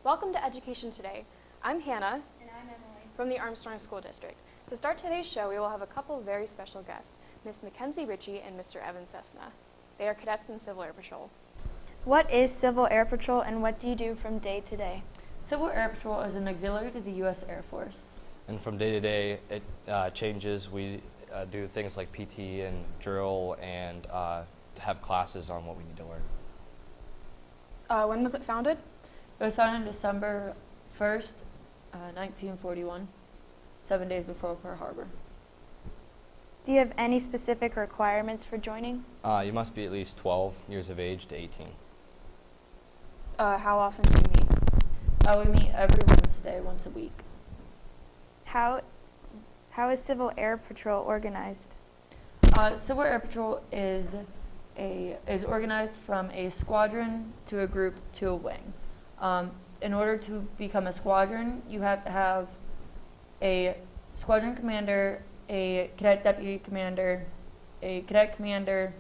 Welcome to Education Today. I'm Hannah. And I'm Emily. From the Armstrong School District. To start today's show, we will have a couple of very special guests, Ms. Mackenzie Ritchie and Mr. Evan Cessna. They are cadets in Civil Air Patrol. What is Civil Air Patrol and what do you do from day to day? Civil Air Patrol is an auxiliary to the U.S. Air Force. And from day to day, it changes. We do things like PT and drill and have classes on what we need to learn. When was it founded? It was founded on December 1st, 1941, 7 days before Pearl Harbor. Do you have any specific requirements for joining? You must be at least 12 years of age to 18. How often do you meet? We meet every Wednesday, once a week. How is Civil Air Patrol organized? Civil Air Patrol is organized from a squadron to a group to a wing. In order to become a squadron, you have to have a squadron commander, a cadet deputy commander, a cadet commander,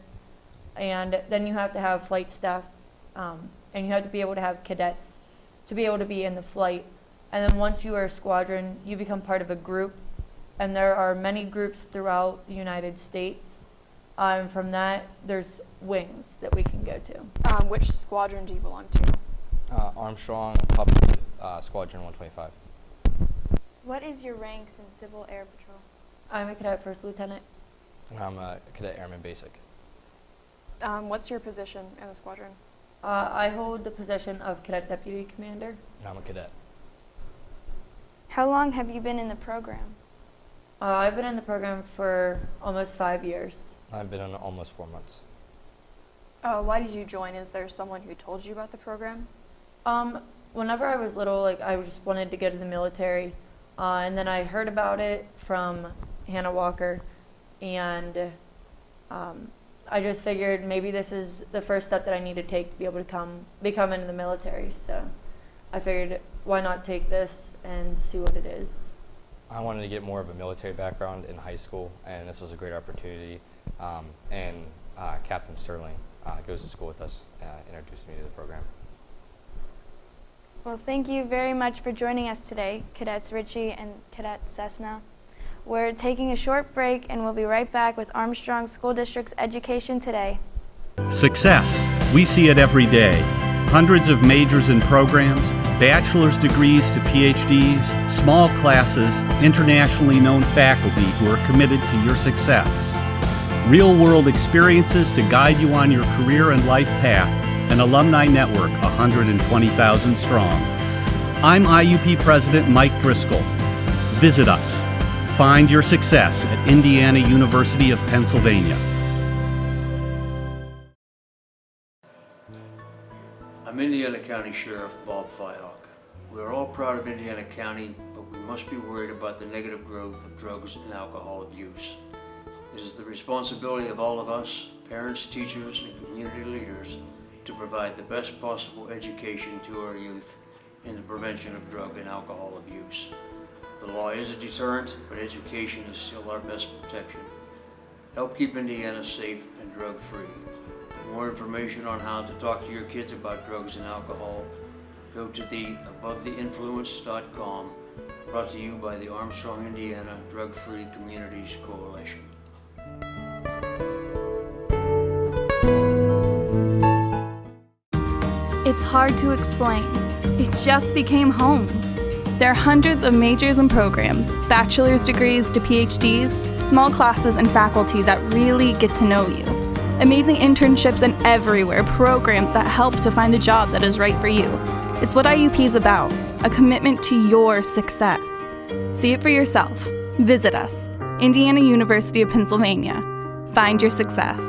and then you have to have flight staff, and you have to be able to have cadets to be able to be in the flight. And then once you are a squadron, you become part of a group, and there are many groups throughout the United States. From that, there's wings that we can go to. Which squadron do you belong to? Armstrong Squadron 125. What is your ranks in Civil Air Patrol? I'm a cadet first lieutenant. And I'm a cadet airman basic. What's your position in the squadron? I hold the position of cadet deputy commander. And I'm a cadet. How long have you been in the program? I've been in the program for almost 5 years. I've been in almost 4 months. Why did you join? Is there someone who told you about the program? Whenever I was little, I just wanted to go to the military, and then I heard about it from Hannah Walker, and I just figured maybe this is the first step that I need to take to be able to become into the military. So I figured, why not take this and see what it is. I wanted to get more of a military background in high school, and this was a great opportunity. And Captain Sterling goes to school with us, introduced me to the program. Well, thank you very much for joining us today, Cadets Ritchie and Cadet Cessna. We're taking a short break and we'll be right back with Armstrong School District's Education Today. Success. We see it every day. Hundreds of majors and programs, bachelor's degrees to PhDs, small classes, internationally known faculty who are committed to your success. Real-world experiences to guide you on your career and life path. An alumni network 120,000 strong. I'm IUP President Mike Driscoll. Visit us. Find your success at Indiana University of Pennsylvania. I'm Indiana County Sheriff Bob Fyhawk. We are all proud of Indiana County, but we must be worried about the negative growth of drugs and alcohol abuse. It is the responsibility of all of us, parents, teachers, and community leaders, to provide the best possible education to our youth in the prevention of drug and alcohol abuse. The law is a deterrent, but education is still our best protection. Help keep Indiana safe and drug-free. For more information on how to talk to your kids about drugs and alcohol, go to the abovetheinfluence.com, brought to you by the Armstrong Indiana Drug-Free Communities Coalition. It's hard to explain. It just became home. There are hundreds of majors and programs, bachelor's degrees to PhDs, small classes and faculty that really get to know you. Amazing internships and everywhere, programs that help to find a job that is right for you. It's what IUP is about, a commitment to your success. See it for yourself. Visit us, Indiana University of Pennsylvania. Find your success.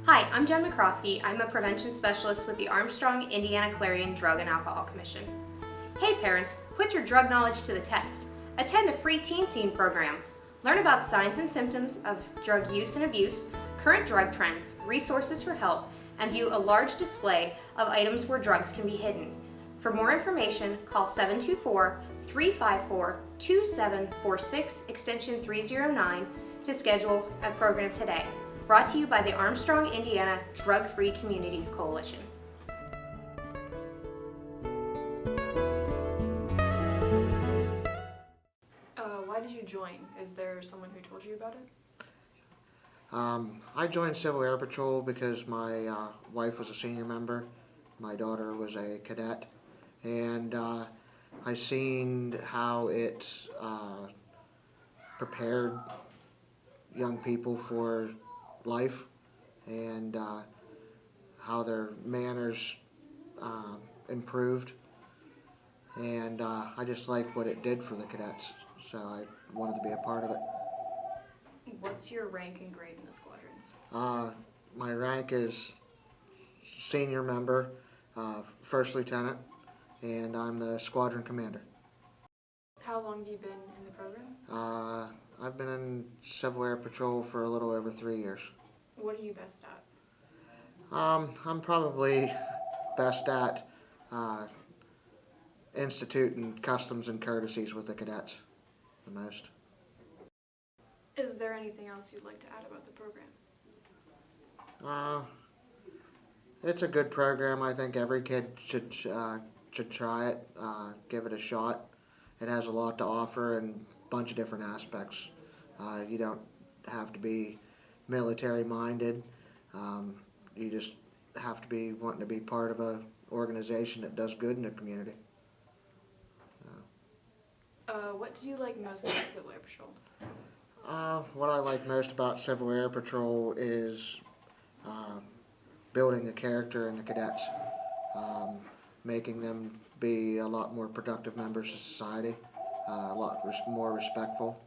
Hi, I'm Jen McCroskey. I'm a prevention specialist with the Armstrong Indiana Clarion Drug and Alcohol Commission. Hey parents, put your drug knowledge to the test. Attend a free teen scene program. Learn about signs and symptoms of drug use and abuse, current drug trends, resources for help, and view a large display of items where drugs can be hidden. For more information, call 724-354-2746, extension 309 to schedule a program today. brought to you by the Armstrong, Indiana Drug-Free Communities Coalition. Why did you join? Is there someone who told you about it? I joined Civil Air Patrol because my wife was a senior member, my daughter was a cadet, and I seen how it prepared young people for life and how their manners improved, and I just liked what it did for the cadets, so I wanted to be a part of it. What's your rank and grade in the squadron? My rank is senior member, first lieutenant, and I'm the squadron commander. How long have you been in the program? I've been in Civil Air Patrol for a little over 3 years. What are you best at? I'm probably best at instituting customs and courtesies with the cadets the most. Is there anything else you'd like to add about the program? It's a good program. I think every kid should try it, give it a shot. It has a lot to offer in a bunch of different aspects. You don't have to be military minded. You just have to be wanting to be part of an organization that does good in the community. What do you like most about Civil Air Patrol? What I like most about Civil Air Patrol is building the character in the cadets, making them be a lot more productive members of society, a lot more respectful,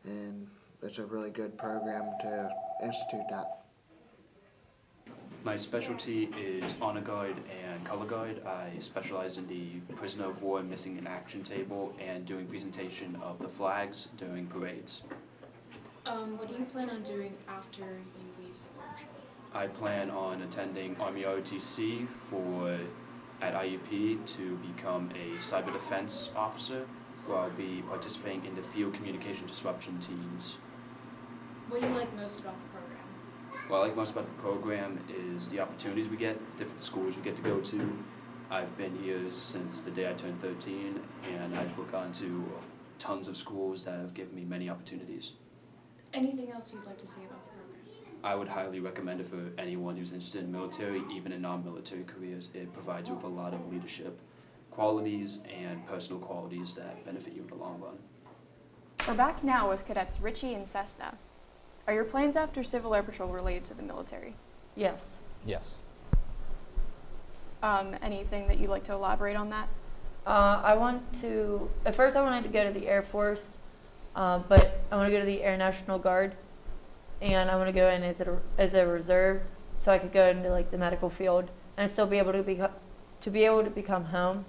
and it's a really good program to institute that. My specialty is honor guard and color guard. I specialize in the prisoner of war missing in action table and doing presentation of the flags during parades. What do you plan on doing after you leave Civil Air Patrol? I plan on attending Army ROTC at IUP to become a cyber defense officer, where I'll be participating in the field communication disruption teams. What do you like most about the program? What I like most about the program is the opportunities we get, different schools we get to go to. I've been here since the day I turned 13, and I've gone to tons of schools that have given me many opportunities. Anything else you'd like to say about the program? I would highly recommend it for anyone who's interested in military, even in non-military careers. It provides you with a lot of leadership qualities and personal qualities that benefit you in the long run. We're back now with Cadets Richie and Cessna. Are your plans after Civil Air Patrol related to the military? Yes. Yes. Anything that you'd like to elaborate on that? At first I wanted to go to the Air Force, but I want to go to the Air National Guard, and I want to go in as a reserve, so I could go into like the medical field and still be able to become home,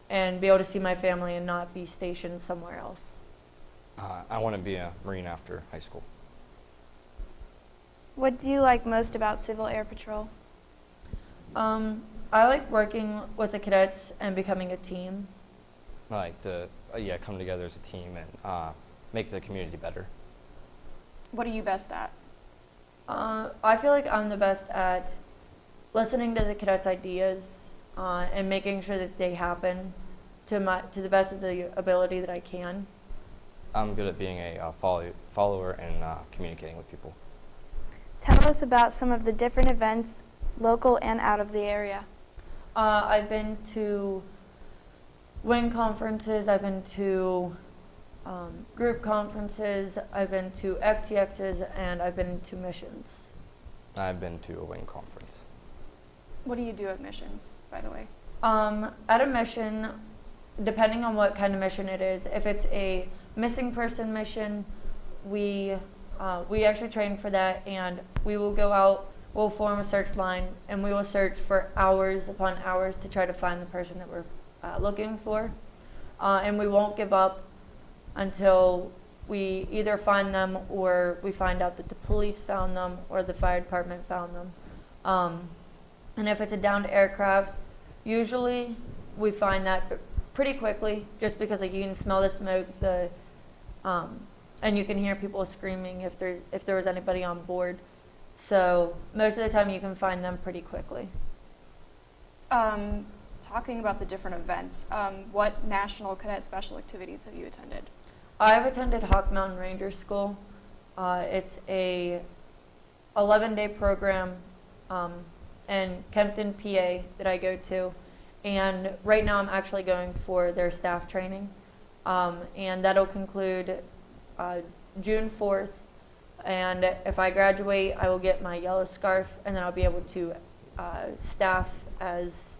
and be able to see my family and not be stationed somewhere else. I want to be a Marine after high school. What do you like most about Civil Air Patrol? I like working with the cadets and becoming a team. I like to come together as a team and make the community better. What are you best at? I feel like I'm the best at listening to the cadets' ideas and making sure that they happen to the best of the ability that I can. I'm good at being a follower and communicating with people. Tell us about some of the different events, local and out of the area. I've been to WING conferences, I've been to group conferences, I've been to FTXs, and I've been to missions. I've been to a WING conference. What do you do at missions, by the way? At a mission, depending on what kind of mission it is, if it's a missing person mission, we actually train for that, and we will go out, we'll form a search line, and we will search for hours upon hours to try to find the person that we're looking for. And we won't give up until we either find them or we find out that the police found them or the fire department found them. And if it's a downed aircraft, usually we find that pretty quickly, just because like you can smell the smoke, the and you can hear people screaming if there was anybody on board. So most of the time you can find them pretty quickly. Talking about the different events, what National Cadet Special Activities have you attended? I've attended Hawk Mountain Ranger School. It's a 11-day program in Kempton, PA that I go to. And right now I'm actually going for their staff training. And that'll conclude June 4th. And if I graduate, I will get my yellow scarf, and then I'll be able to staff as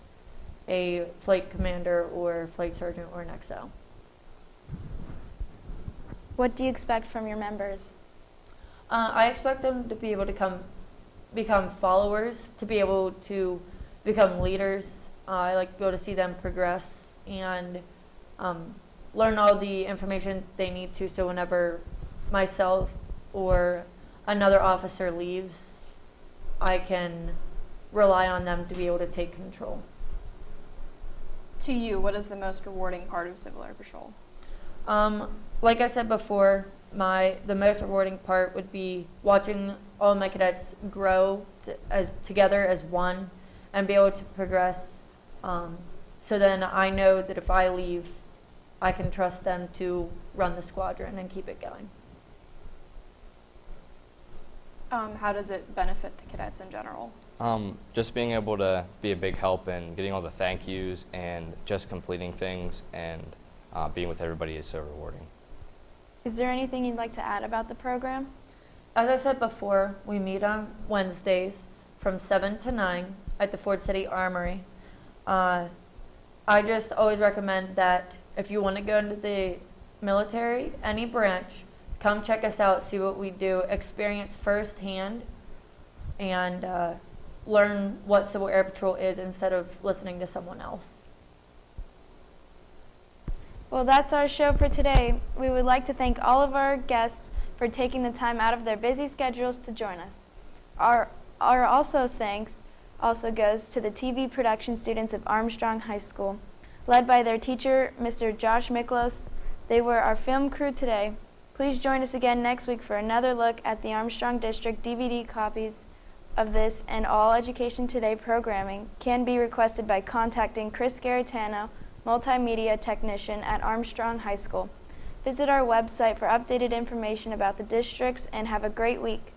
a flight commander or flight sergeant or an XO. What do you expect from your members? I expect them to be able to become followers, to be able to become leaders. I like to be able to see them progress and learn all the information they need to, so whenever myself or another officer leaves, I can rely on them to be able to take control. To you, what is the most rewarding part of Civil Air Patrol? Like I said before, the most rewarding part would be watching all my cadets grow together as one and be able to progress. So then I know that if I leave, I can trust them to run the squadron and keep it going. How does it benefit the cadets in general? Just being able to be a big help in getting all the thank yous and just completing things and being with everybody is so rewarding. Is there anything you'd like to add about the program? As I said before, we meet on Wednesdays from 7 to 9 at the Ford City Armory. I just always recommend that if you want to go into the military, any branch, come check us out, see what we do, experience firsthand, and learn what Civil Air Patrol is instead of listening to someone else. Well, that's our show for today. We would like to thank all of our guests for taking the time out of their busy schedules to join us. Our thanks also goes to the TV production students of Armstrong High School, led by their teacher, Mr. Josh Miklos. They were our film crew today. Please join us again next week for another look at the Armstrong District. DVD copies of this and all Education Today programming can be requested by contacting Chris Garitano, Multimedia Technician at Armstrong High School. Visit our website for updated information about the districts, and have a great week.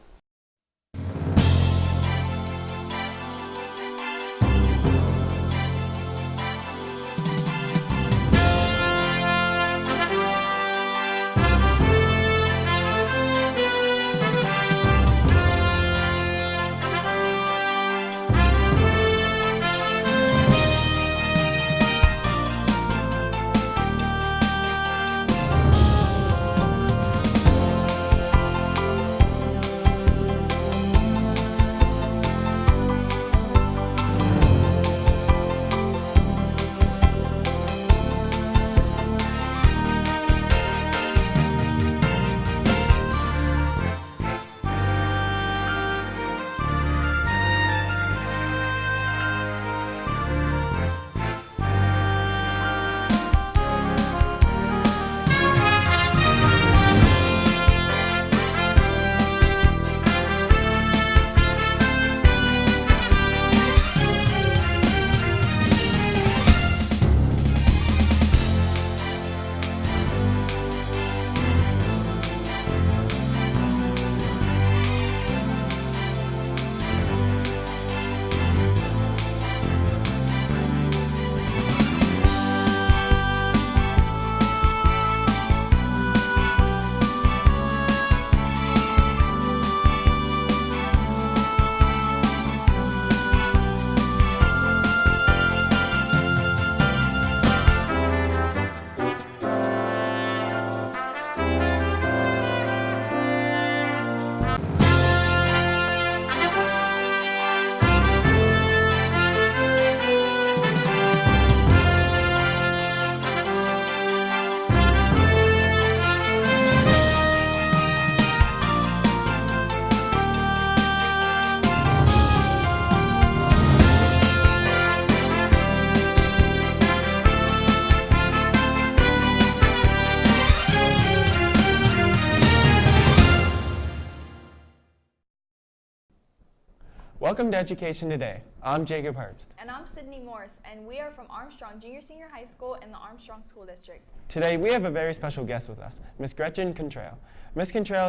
Welcome to Education Today. I'm Jacob Herbst. And I'm Sydney Morse, and we are from Armstrong Junior Senior High School in the Armstrong School District. Today we have a very special guest with us, Miss Gretchen Contrail. Miss Contrail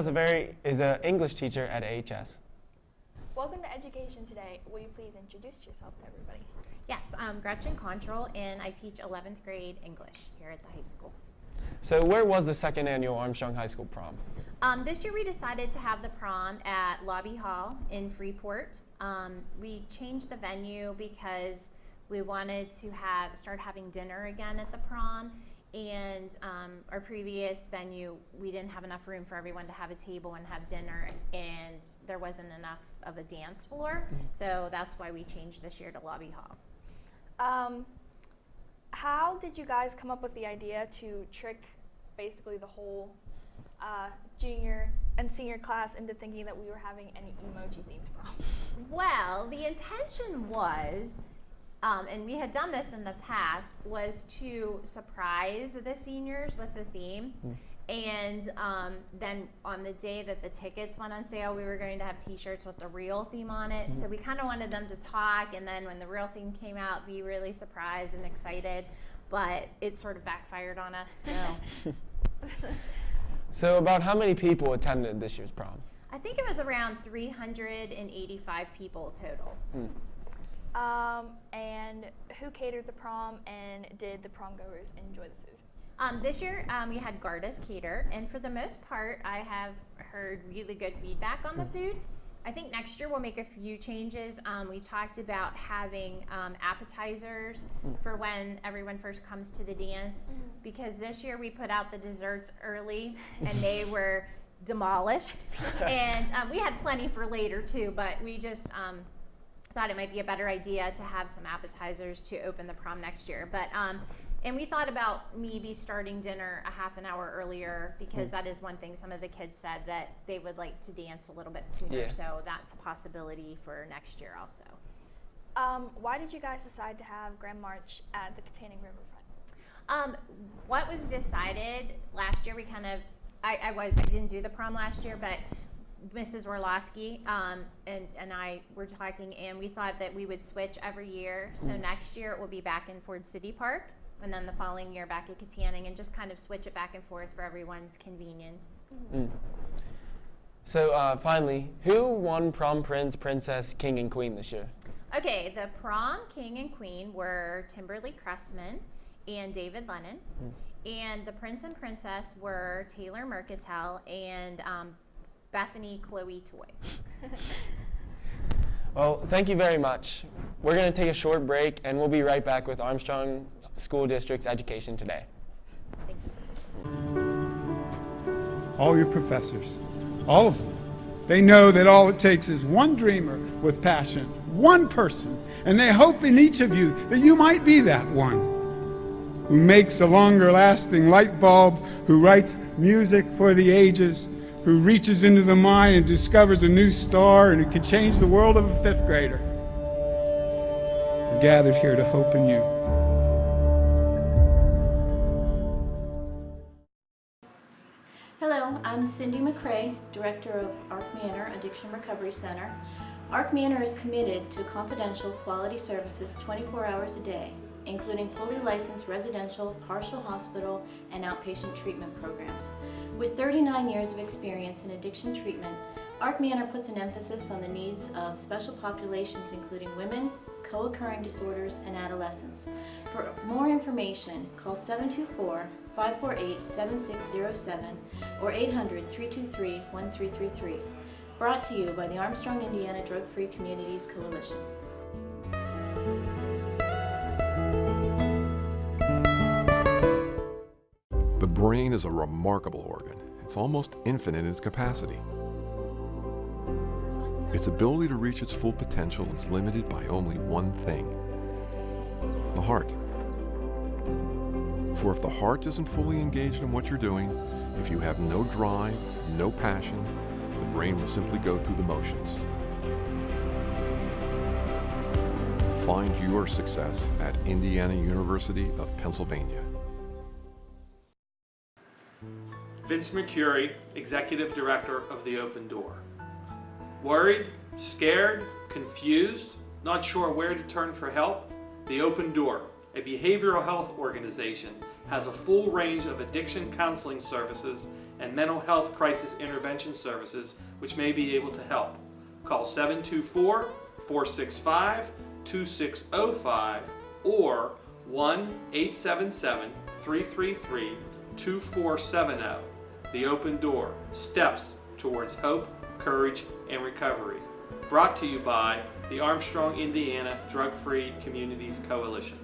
is an English teacher at AHS. Welcome to Education Today. Will you please introduce yourself to everybody? Yes, I'm Gretchen Contrail, and I teach 11th grade English here at the high school. So where was the second annual Armstrong High School prom? This year we decided to have the prom at Lobby Hall in Freeport. We changed the venue because we wanted to start having dinner again at the prom, and our previous venue, we didn't have enough room for everyone to have a table and have dinner, and there wasn't enough of a dance floor, so that's why we changed this year to Lobby Hall. How did you guys come up with the idea to trick basically the whole junior and senior class into thinking that we were having an emoji-themed prom? Well, the intention was, and we had done this in the past, was to surprise the seniors with the theme. And then on the day that the tickets went on sale, we were going to have t-shirts with the real theme on it. So we kind of wanted them to talk, and then when the real theme came out, be really surprised and excited. But it sort of backfired on us. So. So about how many people attended this year's prom? I think it was around 385 people total. And who catered the prom, and did the prom goers enjoy the food? This year we had Garda's cater, and for the most part I have heard really good feedback on the food. I think next year we'll make a few changes. We talked about having appetizers for when everyone first comes to the dance, because this year we put out the desserts early and they were demolished. And we had plenty for later too, but we just thought it might be a better idea to have some appetizers to open the prom next year. But and we thought about maybe starting dinner a half an hour earlier, because that is one thing some of the kids said that they would like to dance a little bit sooner. Yeah. So that's a possibility for next year also. Why did you guys decide to have Grand March at the Katanning Riverfront? What was decided last year, we kind of, I didn't do the prom last year, but Mrs. Orlowski and I were talking, and we thought that we would switch every year. So next year it will be back in Ford City Park, and then the following year back at Katanning, and just kind of switch it back and forth for everyone's convenience. So finally, who won Prom Prince, Princess, King, and Queen this year? Okay, the prom king and queen were Timberly Cressman and David Lennon, and the prince and princess were Taylor Mercantile and Bethany Chloe Toy. Well, thank you very much. We're going to take a short break, and we'll be right back with Armstrong School District's Education Today. Thank you. All your professors, all of them, they know that all it takes is one dreamer with passion, one person, and they hope in each of you that you might be that one who makes a longer lasting light bulb, who writes music for the ages, who reaches into the mind and discovers a new star, and who can change the world of a fifth grader. We're gathered here to hope in you. Hello, I'm Cindy McCrae, Director of ARC Manor Addiction Recovery Center. ARC Manor is committed to confidential quality services 24 hours a day, including fully licensed residential, partial hospital, and outpatient treatment programs. With 39 years of experience in addiction treatment, ARC Manor puts an emphasis on the needs of special populations including women, co-occurring disorders, and adolescents. For more information, call 724-548-7607 or 800-323-1333. Brought to you by the Armstrong Indiana Drug-Free Communities Coalition. The brain is a remarkable organ. It's almost infinite in its capacity. Its ability to reach its full potential is limited by only one thing: the heart. For if the heart isn't fully engaged in what you're doing, if you have no drive, no passion, the brain will simply go through the motions. Find your success at Indiana University of Pennsylvania. Vince Mercuri, Executive Director of the Open Door. Worried? Scared, confused, not sure where to turn for help? The Open Door, a behavioral health organization, has a full range of addiction counseling services and mental health crisis intervention services which may be able to help. Call 724-465-2605 or 1-877-333-2470. The Open Door, steps towards hope, courage, and recovery. Brought to you by the Armstrong, Indiana Drug-Free Communities Coalition.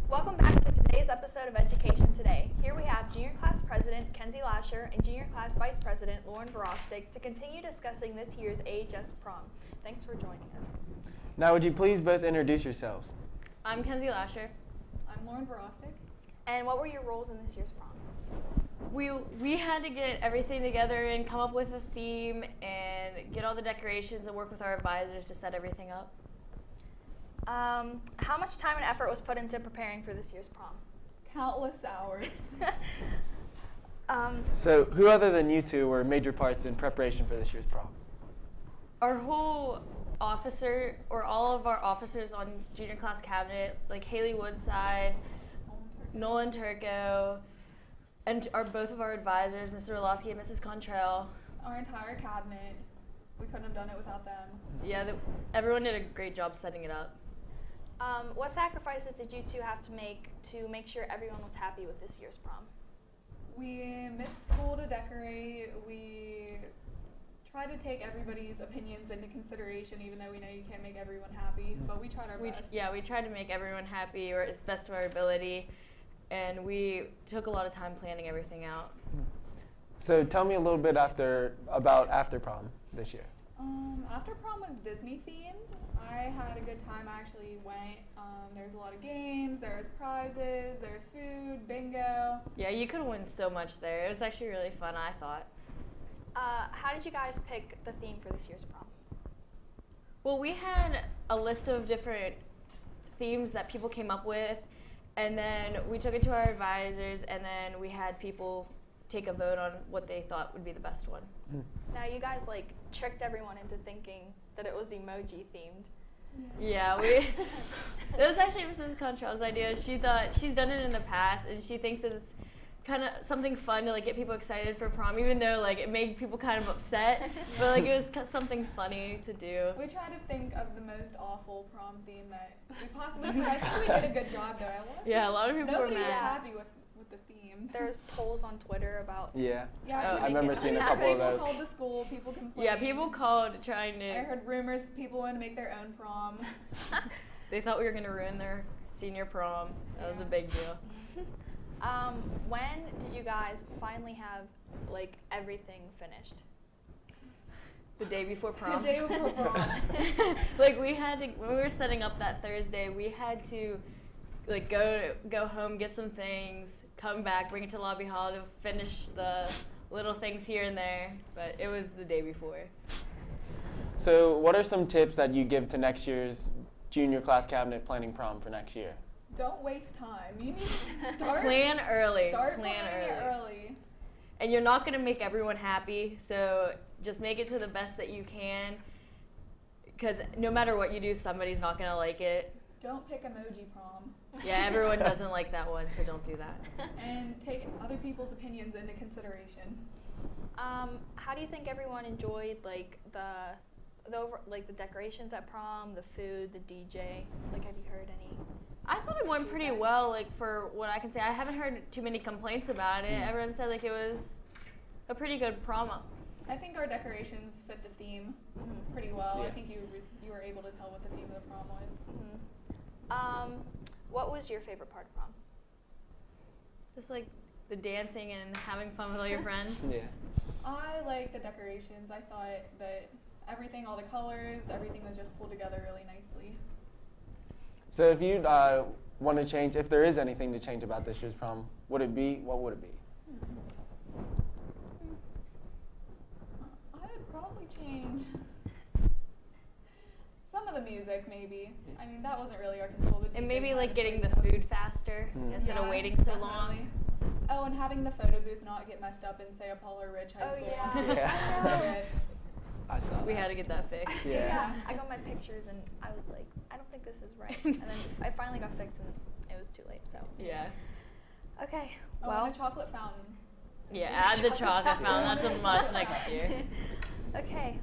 Welcome back to today's episode of Education Today. Here we have Junior Class President Kenzie Lasher and Junior Class Vice President Lauren Verostig to continue discussing this year's AHS prom. Thanks for joining us. Now would you please both introduce yourselves? I'm Kenzie Lasher. I'm Lauren Verostig. And what were your roles in this year's prom? We had to get everything together and come up with a theme and get all the decorations and work with our advisors to set everything up. How much time and effort was put into preparing for this year's prom? Countless hours. So who other than you two were major parts in preparation for this year's prom? Our whole officer, or all of our officers on Junior Class Cabinet, like Haley Woodside, Nolan Turco, and both of our advisors, Mr. Orlowski and Mrs. Contrell. Our entire cabinet. We couldn't have done it without them. Yeah, everyone did a great job setting it up. What sacrifices did you two have to make sure everyone was happy with this year's prom? We missed school to decorate. We tried to take everybody's opinions into consideration, even though we know you can't make everyone happy, but we tried our best. We tried to make everyone happy, or as best of our ability, and we took a lot of time planning everything out. So tell me a little bit about after prom this year. After prom was Disney themed. I had a good time. I actually went. There's a lot of games, there's prizes, there's food, bingo. Yeah, you could win so much there. It was actually really fun, I thought. How did you guys pick the theme for this year's prom? Well, we had a list of different themes that people came up with, and then we took it to our advisors, and then we had people take a vote on what they thought would be the best one. Now you guys tricked everyone into thinking that it was emoji themed. Yeah, it was actually Mrs. Contrell's idea. She thought she's done it in the past, and she thinks it's kind of something fun to get people excited for prom, even though it made people kind of upset. But it was something funny to do. We tried to think of the most awful prom theme that we possibly could. I think we did a good job though. A lot of people were mad. Nobody was happy with the theme. There's polls on Twitter about. Yeah. I remember seeing a couple of those. People called the school. People complained. Yeah, people called trying to. I heard rumors people wanted to make their own prom. They thought we were going to ruin their senior prom. That was a big deal. When did you guys finally have everything finished? The day before prom. The day before prom. We had to, when we were setting up that Thursday, we had to go home, get some things, come back, bring it to Lobby Hall to finish the little things here and there. But it was the day before. So what are some tips that you give to next year's Junior Class Cabinet planning prom for next year? Don't waste time. You need to start. Plan early. Start planning early. And you're not going to make everyone happy, so just make it to the best that you can. Because no matter what you do, somebody's not going to like it. Don't pick emoji prom. Yeah, everyone doesn't like that one, so don't do that. And take other people's opinions into consideration. How do you think everyone enjoyed the decorations at prom, the food, the DJ? Have you heard any? I thought it went pretty well, for what I can say. I haven't heard too many complaints about it. Everyone said it was a pretty good prom. I think our decorations fit the theme pretty well. I think you were able to tell what the theme of the prom was. What was your favorite part of prom? Just the dancing and having fun with all your friends. Yeah. I like the decorations. I thought that everything, all the colors, everything was just pulled together really nicely. So if you want to change, if there is anything to change about this year's prom, what would it be? I would probably change some of the music, maybe. I mean, that wasn't really our control. And maybe getting the food faster instead of waiting so long. Oh, and having the photo booth not get messed up in, say, Apollo Ridge High School. Yeah. Strips. I saw We that. had to get that fixed. Yeah. I got my pictures and I was like, I don't think this is right. And then I finally got fixed and it was too late, so. Yeah. Okay, Oh, well. and a chocolate fountain. Yeah, add the chocolate fountain. That's a must next year. Okay,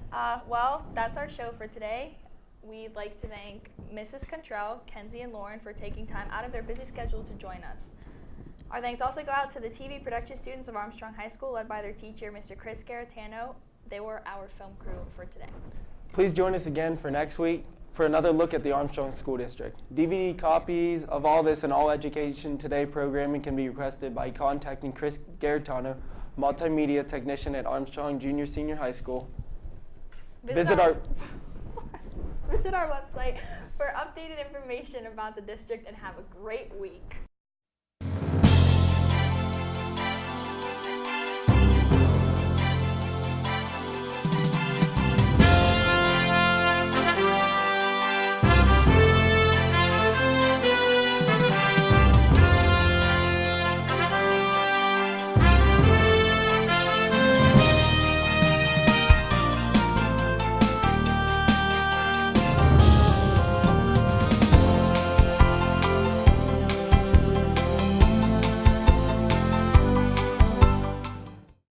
well, that's our show for today. We'd like to thank Mrs. Contrell, Kenzie, and Lauren for taking time out of their busy schedule to join us. Our thanks also go out to the TV production students of Armstrong High School, led by their teacher, Mr. Chris Garatano. They were our film crew for today. Please join us again for next week for another look at the Armstrong School District. DVD copies of all this and all Education Today programming can be requested by contacting Chris Garatano, multimedia technician at Armstrong Junior Senior High School. Visit our website for updated information about the district and have a great week.